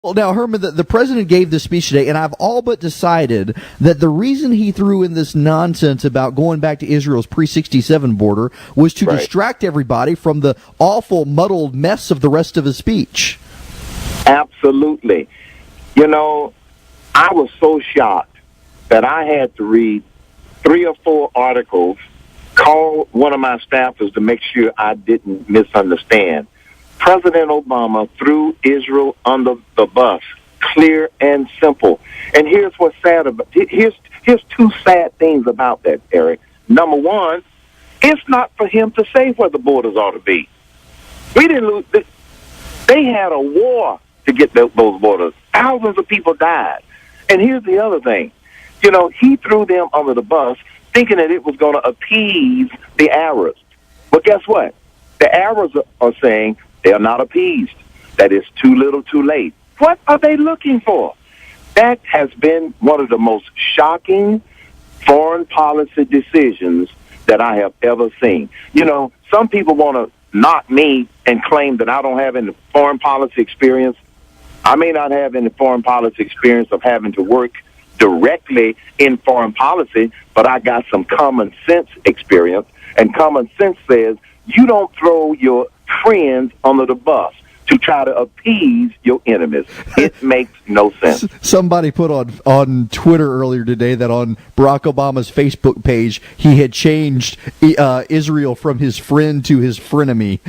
Well, now, Herman, the president gave this speech today, and I've all but decided that the reason he threw in this nonsense about going back to Israel's pre-67 border was to distract everybody from the awful, muddled mess of the rest of his speech. Absolutely. You know, I was so shocked that I had to read 3 or 4 articles, call one of my staffers to make sure I didn't misunderstand. President Obama threw Israel under the bus, clear and simple. And here's what's sad about here's 2 sad things about that, Eric. Number one, it's not for him to say where the borders ought to be. We didn't lose. They had a war to get those borders. Thousands of people died. And here's the other thing. You know, he threw them under the bus thinking that it was going to appease the Arabs. But guess what? The Arabs are saying they are not appeased. That is too little, too late. What are they looking for? That has been one of the most shocking foreign policy decisions that I have ever seen. You know, some people want to knock me and claim that I don't have any foreign policy experience. I may not have any foreign policy experience of having to work directly in foreign policy, but I got some common sense experience, and common sense says you don't throw your friends under the bus to try to appease your enemies. It makes no sense. Somebody put on Twitter earlier today that on Barack Obama's Facebook page, he had changed Israel from his friend to his frenemy,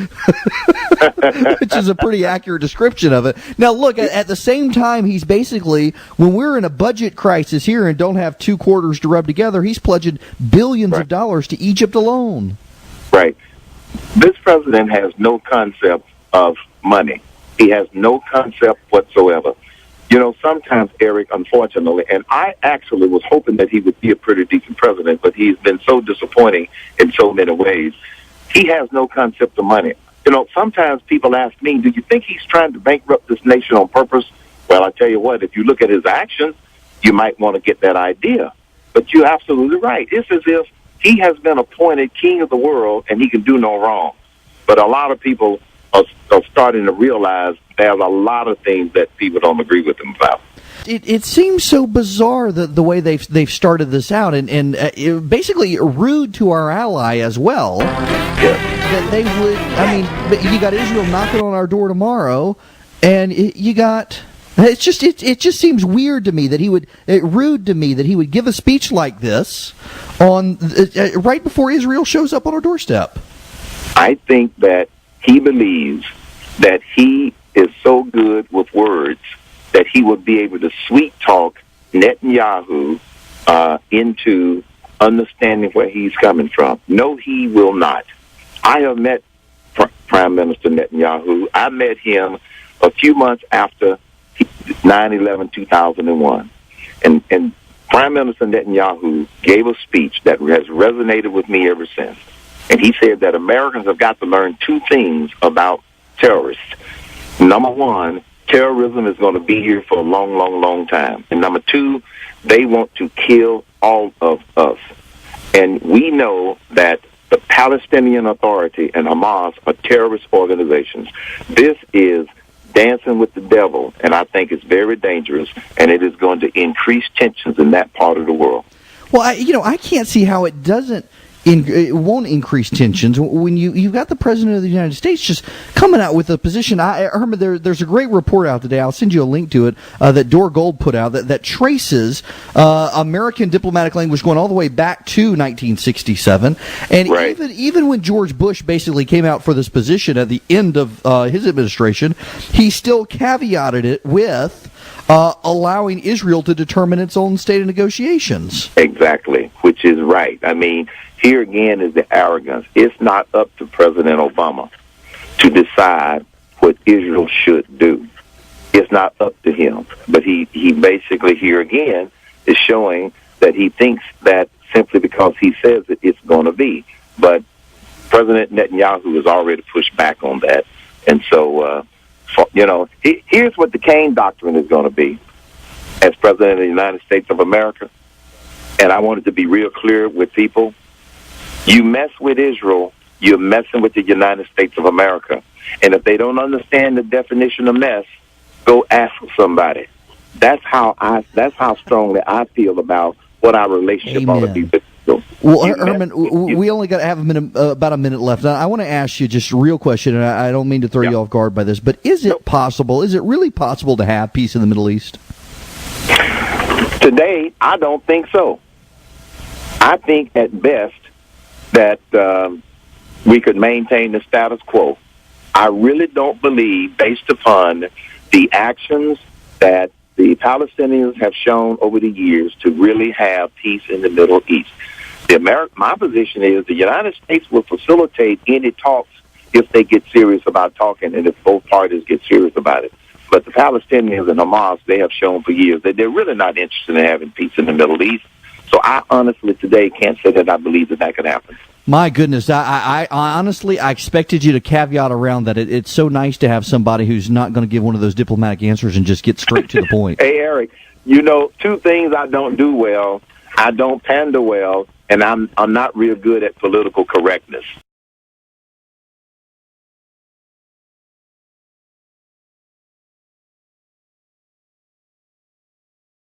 which is a pretty accurate description of it. Now, look, at the same time, he's basically, when we're in a budget crisis here and don't have 2 quarters to rub together, he's pledging billions of dollars to Egypt alone. Right. This president has no concept of money. He has no concept whatsoever. You know, sometimes, Eric, unfortunately, and I actually was hoping that he would be a pretty decent president, but he's been so disappointing in so many ways. He has no concept of money. You know, sometimes people ask me, do you think he's trying to bankrupt this nation on purpose? Well, I tell you what, if you look at his actions, you might want to get that idea. But you're absolutely right. It's as if he has been appointed king of the world and he can do no wrong. But a lot of people are starting to realize there's a lot of things that people don't agree with him about. It seems so bizarre the way they've started this out, and basically rude to our ally as well. That they would, I mean, but you got Israel knocking on our door tomorrow, and you got. It just seems weird to me that he would rude to me that he would give a speech like this on right before Israel shows up on our doorstep. I think that he believes that he is so good with words that he would be able to sweet talk Netanyahu into understanding where he's coming from. No, he will not. I have met Prime Minister Netanyahu. I met him a few months after 9/11/2001, and Prime Minister Netanyahu gave a speech that has resonated with me ever since. And he said that Americans have got to learn 2 things about terrorists. Number 1, terrorism is going to be here for a long, long, long time. And number 2, they want to kill all of us. And we know that the Palestinian Authority and Hamas are terrorist organizations. This is dancing with the devil, and I think it's very dangerous, and it is going to increase tensions in that part of the world. Well, I can't see how it doesn't. It won't increase tensions when you've got the President of the United States just coming out with a position. Herman, there's a great report out today. I'll send you a link to it that Dore Gold put out that traces American diplomatic language going all the way back to 1967, and even when George Bush basically came out for this position at the end of his administration, he still caveated it with allowing Israel to determine its own state of negotiations. Exactly, which is right. I mean, here again is the arrogance. It's not up to President Obama to decide what Israel should do. It's not up to him. But he basically here again is showing that he thinks that simply because he says it, it's going to be. But President Netanyahu has already pushed back on that. And so, here's what the Cain doctrine is going to be as President of the United States of America. And I wanted to be real clear with people. You mess with Israel, you're messing with the United States of America. And if they don't understand the definition of mess, go ask somebody. That's how strongly I feel about what our relationship ought to be. Well, Herman, we only got to have about a minute left. I want to ask you just a real question, and I don't mean to throw you off guard by this, but is it possible, is it really possible to have peace in the Middle East? Today, I don't think so. I think at best that we could maintain the status quo. I really don't believe, based upon the actions that the Palestinians have shown over the years, to really have peace in the Middle East. My position is the United States will facilitate any talks if they get serious about talking and if both parties get serious about it. But the Palestinians and Hamas, they have shown for years that they're really not interested in having peace in the Middle East. So I honestly today can't say that I believe that could happen. My goodness, I honestly, I expected you to caveat around that. It's so nice to have somebody who's not going to give one of those diplomatic answers and just get straight to the point. Hey, Eric, two things I don't do well. I don't pander well, and I'm not real good at political correctness.